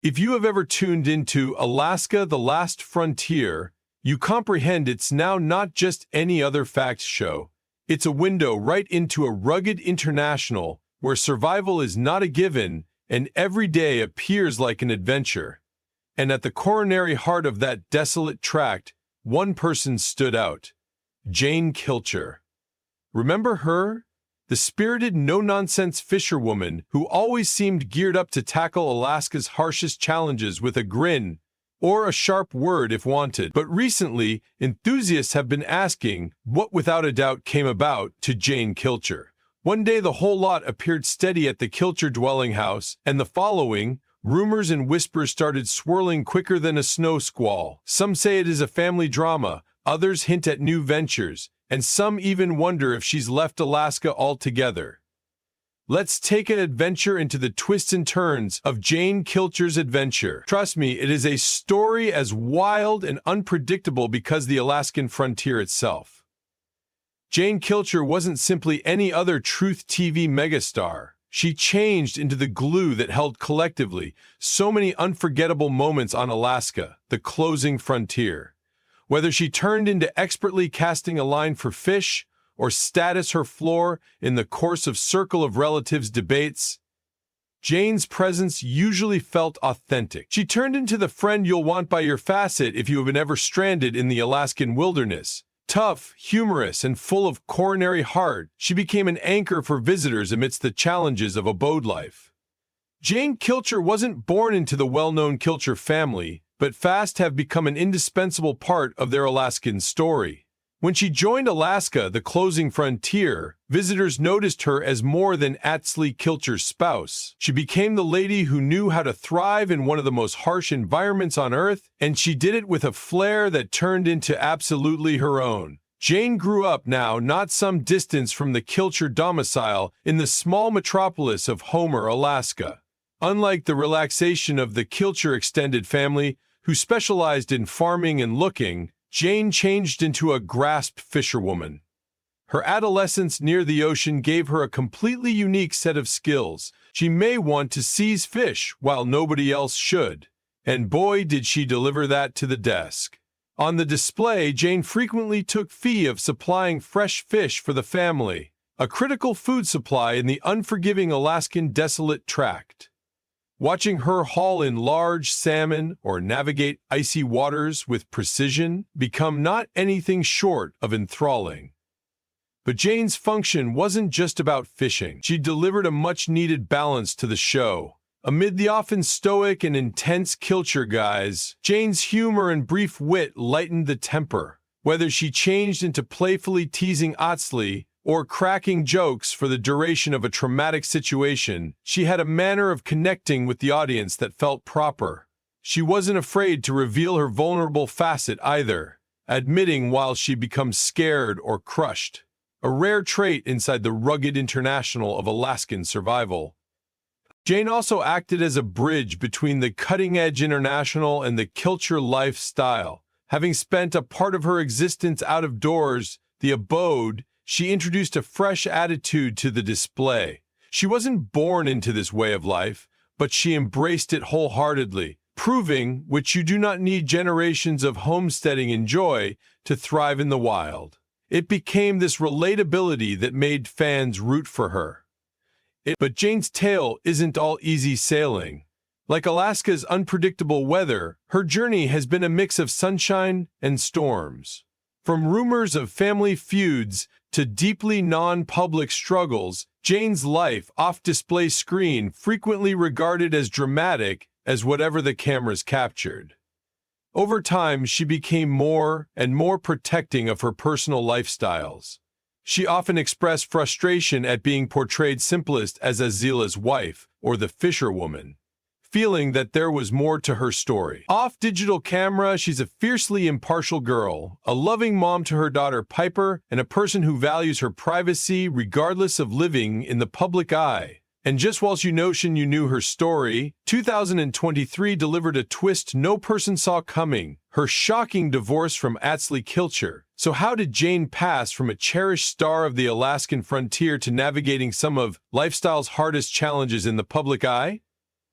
If you have ever tuned into Alaska: The Last Frontier, you comprehend it's now not just any other fact show. It's a window right into a rugged international where survival is not a given and every day appears like an adventure. And at the coronary heart of that desolate tract, one person stood out: Jane Kilcher. Remember her? The spirited, no-nonsense fisherwoman who always seemed geared up to tackle Alaska's harshest challenges with a grin or a sharp word if wanted. But recently, enthusiasts have been asking what without a doubt came about to Jane Kilcher. One day the whole lot appeared steady at the Kilcher dwelling house, and the following, rumors and whispers started swirling quicker than a snow squall. Some say it is a family drama, others hint at new ventures, and some even wonder if she's left Alaska altogether. Let's take an adventure into the twists and turns of Jane Kilcher's adventure. Trust me, it is a story as wild and unpredictable because the Alaskan frontier itself. Jane Kilcher wasn't simply any other Truth TV megastar. She changed into the glue that held collectively so many unforgettable moments on Alaska, the closing frontier. Whether she turned into expertly casting a line for fish or status her floor in the course of Circle of Relatives debates, Jane's presence usually felt authentic. She turned into the friend you'll want by your facet if you have been ever stranded in the Alaskan wilderness. Tough, humorous, and full of coronary heart, she became an anchor for visitors amidst the challenges of abode life. Jane Kilcher wasn't born into the well-known Kilcher family, but fast have become an indispensable part of their Alaskan story. When she joined Alaska, the closing frontier, visitors noticed her as more than Atsley Kilcher's spouse. She became the lady who knew how to thrive in one of the most harsh environments on Earth, and she did it with a flair that turned into absolutely her own. Jane grew up now not some distance from the Kilcher domicile in the small metropolis of Homer, Alaska. Unlike the relaxation of the Kilcher extended family, who specialized in farming and looking, Jane changed into a grasped fisherwoman. Her adolescence near the ocean gave her a completely unique set of skills. She may want to seize fish while nobody else should. And boy, did she deliver that to the desk. On the display, Jane frequently took fee of supplying fresh fish for the family, a critical food supply in the unforgiving Alaskan desolate tract. Watching her haul in large salmon or navigate icy waters with precision become not anything short of enthralling. But Jane's function wasn't just about fishing. She delivered a much-needed balance to the show. Amid the often stoic and intense Kilcher guys, Jane's humor and brief wit lightened the temper. Whether she changed into playfully teasing Atsley or cracking jokes for the duration of a traumatic situation, she had a manner of connecting with the audience that felt proper. She wasn't afraid to reveal her vulnerable facet either, admitting while she becomes scared or crushed, a rare trait inside the rugged international of Alaskan survival. Jane also acted as a bridge between the cutting-edge international and the Kilcher lifestyle. Having spent a part of her existence out of doors, the abode, she introduced a fresh attitude to the display. She wasn't born into this way of life, but she embraced it wholeheartedly, proving which you do not need generations of homesteading and joy to thrive in the wild. It became this relatability that made fans root for her. But Jane's tale isn't all easy sailing. Like Alaska's unpredictable weather, her journey has been a mix of sunshine and storms. From rumors of family feuds to deeply non-public struggles, Jane's life off-display screen frequently regarded as dramatic as whatever the cameras captured. Over time, she became more and more protecting of her personal lifestyles. She often expressed frustration at being portrayed simplest as Azila's wife or the fisherwoman, feeling that there was more to her story. Off digital camera, she's a fiercely impartial girl, a loving mom to her daughter Piper, and a person who values her privacy regardless of living in the public eye. And just whilst you knew her story, 2023 delivered a twist no person saw coming: her shocking divorce from Atsley Kilcher. So how did Jane pass from a cherished star of the Alaskan frontier to navigating some of lifestyle's hardest challenges in the public eye?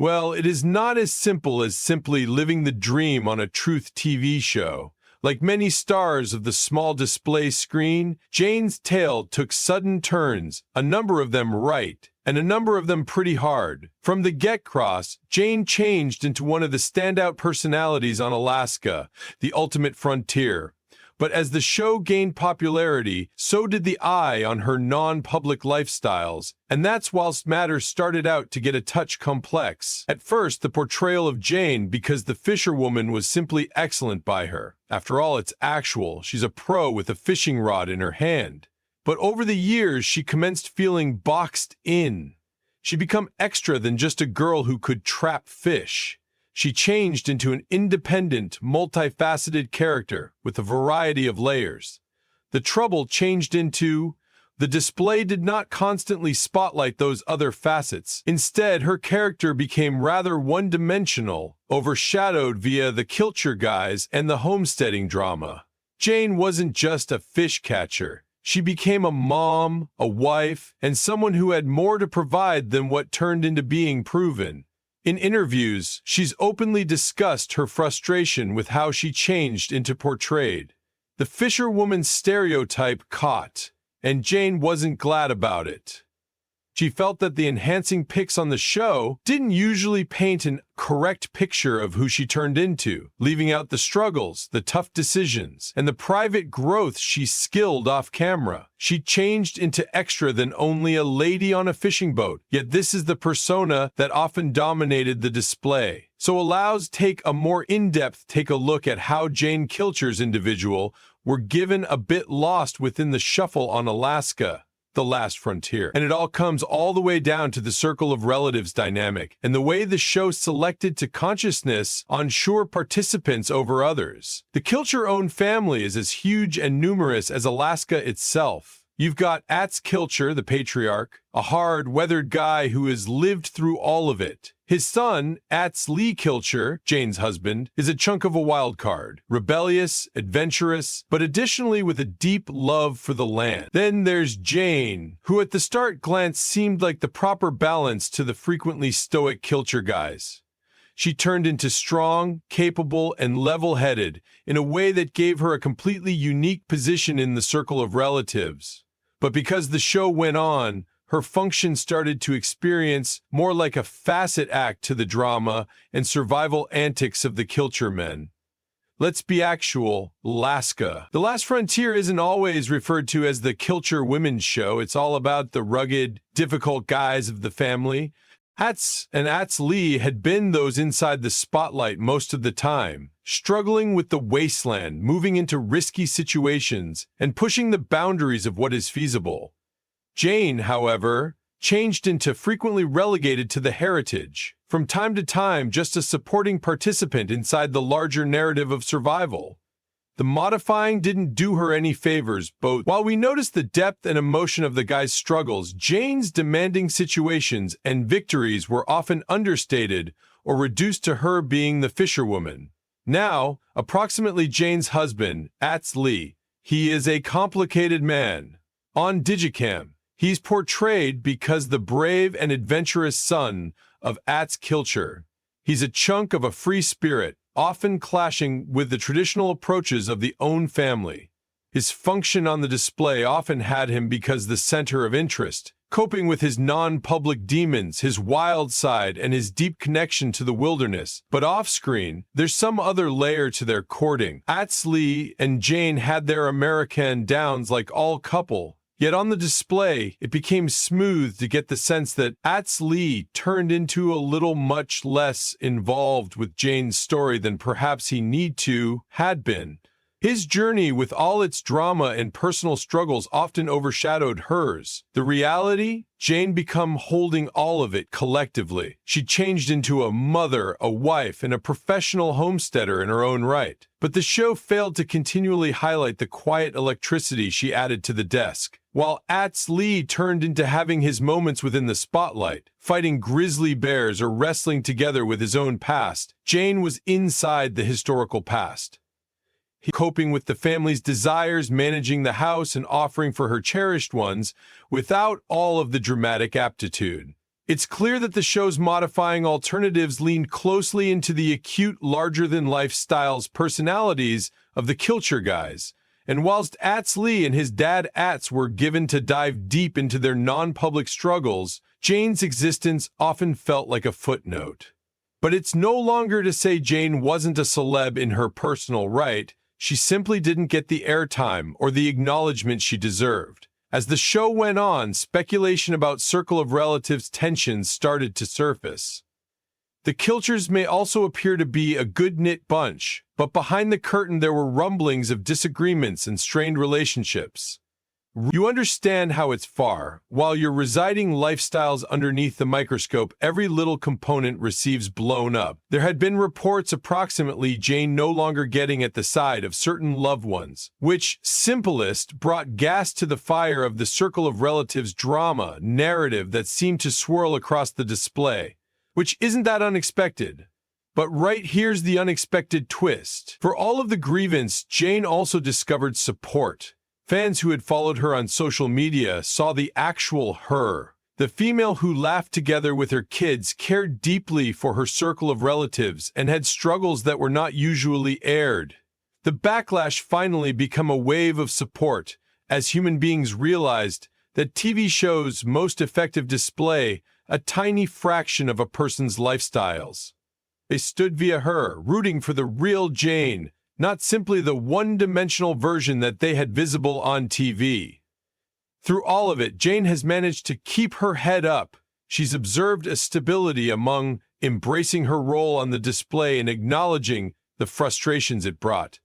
Well, it is not as simple as simply living the dream on a truth TV show. Like many stars of the small display screen, Jane's tale took sudden turns, a number of them right, and a number of them pretty hard. From the get-cross, Jane changed into one of the standout personalities on Alaska, the ultimate frontier. But as the show gained popularity, so did the eye on her non-public lifestyles, and that's whilst matters started out to get a touch complex. At first, the portrayal of Jane, because the fisherwoman was simply excellent by her. After all, it's actual. She's a pro with a fishing rod in her hand. But over the years, she commenced feeling boxed in. She'd become extra than just a girl who could trap fish. She changed into an independent, multifaceted character with a variety of layers. The trouble changed into the display did not constantly spotlight those other facets. Instead, her character became rather one-dimensional, overshadowed via the Kilcher guys and the homesteading drama. Jane wasn't just a fish catcher. She became a mom, a wife, and someone who had more to provide than what turned into being proven. In interviews, she's openly discussed her frustration with how she changed into portrayed. The fisherwoman stereotype caught, and Jane wasn't glad about it. She felt that the enhancing pics on the show didn't usually paint an correct picture of who she turned into, leaving out the struggles, the tough decisions, and the private growth she skilled off camera. She changed into extra than only a lady on a fishing boat, yet this is the persona that often dominated the display. So take a more in-depth take a look at how Jane Kilcher's individual were given a bit lost within the shuffle on Alaska, the last frontier. And it all comes all the way down to the circle of relatives dynamic and the way the show selected to consciousness ensure participants over others. The Kilcher-owned family is as huge and numerous as Alaska itself. You've got Ats Kilcher, the patriarch, a hard, weathered guy who has lived through all of it. His son, Ats Lee Kilcher, Jane's husband, is a chunk of a wild card, rebellious, adventurous, but additionally with a deep love for the land. Then there's Jane, who at the start glance seemed like the proper balance to the frequently stoic Kilcher guys. She turned into strong, capable, and level-headed in a way that gave her a completely unique position in the circle of relatives. But because the show went on, her function started to experience more like a facet act to the drama and survival antics of the Kilcher men. Let's be actual, Alaska. The Last Frontier isn't always referred to as the Kilcher women's show. It's all about the rugged, difficult guys of the family. Ats and Ats Lee had been those inside the spotlight most of the time, struggling with the wasteland, moving into risky situations, and pushing the boundaries of what is feasible. Jane, however, changed into frequently relegated to the heritage, from time to time just a supporting participant inside the larger narrative of survival. The modifying didn't do her any favors, but while we noticed the depth and emotion of the guy's struggles, Jane's demanding situations and victories were often understated or reduced to her being the fisherwoman. Now, approximately Jane's husband, Ats Lee, he is a complicated man. On Digicam, he's portrayed because the brave and adventurous son of Ats Kilcher. He's a chunk of a free spirit, often clashing with the traditional approaches of the own family. His function on the display often had him because the center of interest, coping with his non-public demons, his wild side, and his deep connection to the wilderness. But off-screen, there's some other layer to their courting. Ats Lee and Jane had their American downs like all couple, yet on the display, it became smooth to get the sense that Ats Lee turned into a little much less involved with Jane's story than perhaps he had been. His journey with all its drama and personal struggles often overshadowed hers. The reality? Jane became holding all of it collectively. She changed into a mother, a wife, and a professional homesteader in her own right. But the show failed to continually highlight the quiet electricity she added to the desk. While Ats Lee turned into having his moments within the spotlight, fighting grizzly bears or wrestling together with his own past, Jane was inside the historical past. Coping with the family's desires, managing the house, and offering for her cherished ones without all of the dramatic aptitude. It's clear that the show's modifying alternatives leaned closely into the acute, larger-than-life styles personalities of the Kilcher guys. And whilst Ats Lee and his dad Ats were given to dive deep into their non-public struggles, Jane's existence often felt like a footnote. But it's no longer to say Jane wasn't a celeb in her personal right. She simply didn't get the airtime or the acknowledgement she deserved. As the show went on, speculation about Circle of Relatives tensions started to surface. The Kilchers may also appear to be a good-knit bunch, but behind the curtain there were rumblings of disagreements and strained relationships. You understand how it's far. While you're residing lifestyles underneath the microscope, every little component receives blown up. There had been reports approximately Jane no longer getting at the side of certain loved ones, which, simplest, brought gas to the fire of the Circle of Relatives drama narrative that seemed to swirl across the display. Which isn't that unexpected. But right here's the unexpected twist. For all of the grievance, Jane also discovered support. Fans who had followed her on social media saw the actual her. The female who laughed together with her kids, cared deeply for her circle of relatives, and had struggles that were not usually aired. The backlash finally became a wave of support, as human beings realized that TV shows most effective display a tiny fraction of a person's lifestyles. They stood via her, rooting for the real Jane, not simply the one-dimensional version that they had visible on TV. Through all of it, Jane has managed to keep her head up. She's observed a stability among embracing her role on the display and acknowledging the frustrations it brought.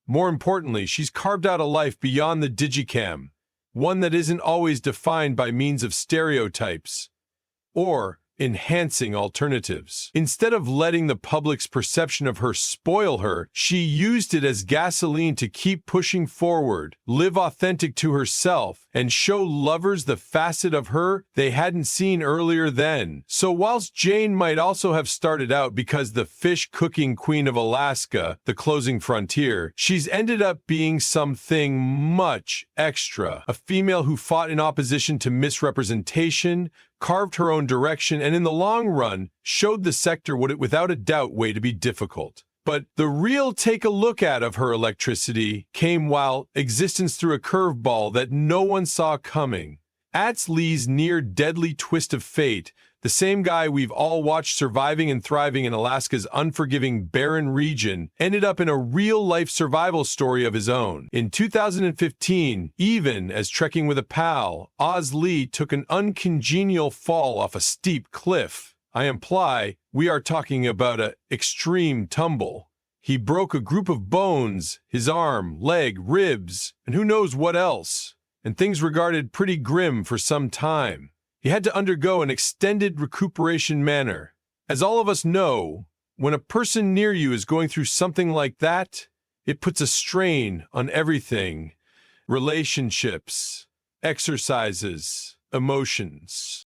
More importantly, she's carved out a life beyond the digicam, one that isn't always defined by means of stereotypes or enhancing alternatives. Instead of letting the public's perception of her spoil her, she used it as gasoline to keep pushing forward, live authentic to herself, and show lovers the facet of her they hadn't seen earlier then. So whilst Jane might also have started out because the fish-cooking queen of Alaska, the closing frontier, she's ended up being something much extra. A female who fought in opposition to misrepresentation, carved her own direction, and in the long run, showed the sector what it without a doubt way to be difficult. But the real take a look at of her electricity came while existence threw a curveball that no one saw coming. Ats Lee's near-deadly twist of fate, the same guy we've all watched surviving and thriving in Alaska's unforgiving, barren region, ended up in a real-life survival story of his own. In 2015, even as trekking with a pal, Oz Lee took an uncongenial fall off a steep cliff. I imply we are talking about an extreme tumble. He broke a group of bones, his arm, leg, ribs, and who knows what else. And things regarded pretty grim for some time. He had to undergo an extended recuperation manner. As all of us know, when a person near you is going through something like that, it puts a strain on everything. Relationships, exercises, emotions.